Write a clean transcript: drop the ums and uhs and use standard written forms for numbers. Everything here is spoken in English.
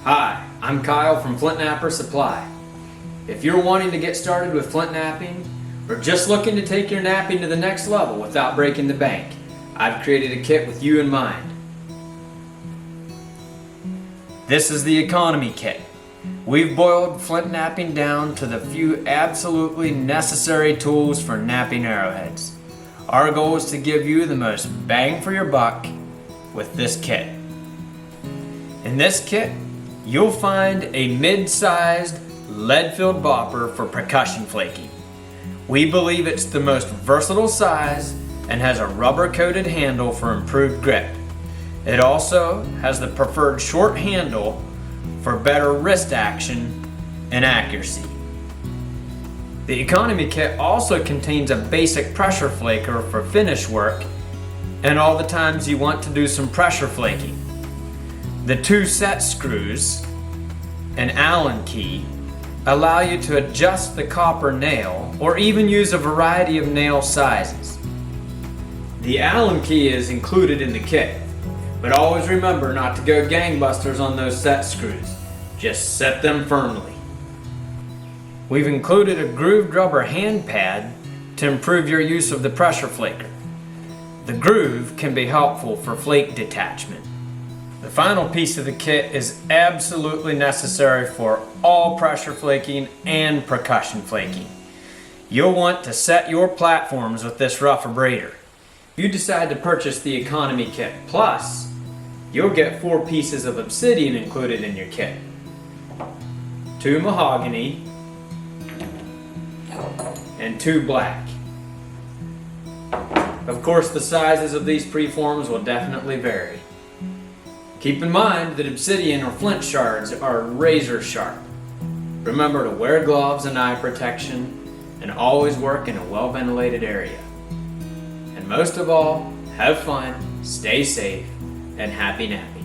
Hi, I'm Kyle from Flintknapper Supply. If you're wanting to get started with flint knapping, or just looking to take your knapping to the next level without breaking the bank, I've created a kit with you in mind. This is the Economy Kit. We've boiled flint knapping down to the few absolutely necessary tools for knapping arrowheads. Our goal is to give you the most bang for your buck with this kit. In this kit, you'll find a mid-sized lead-filled bopper for percussion flaking. We believe it's the most versatile size and has a rubber-coated handle for improved grip. It also has the preferred short handle for better wrist action and accuracy. The Economy Kit also contains a basic pressure flaker for finish work and all the times you want to do some pressure flaking. The 2 set screws and Allen key allow you to adjust the copper nail or even use a variety of nail sizes. The Allen key is included in the kit, but always remember not to go gangbusters on those set screws. Just set them firmly. We've included a grooved rubber hand pad to improve your use of the pressure flaker. The groove can be helpful for flake detachment. The final piece of the kit is absolutely necessary for all pressure flaking and percussion flaking. You'll want to set your platforms with this rough abrader. If you decide to purchase the Economy Kit Plus, you'll get 4 pieces of obsidian included in your kit, 2 mahogany, and 2 black. Of course, the sizes of these preforms will definitely vary. Keep in mind that obsidian or flint shards are razor sharp. Remember to wear gloves and eye protection, and always work in a well-ventilated area. And most of all, have fun, stay safe, and happy napping.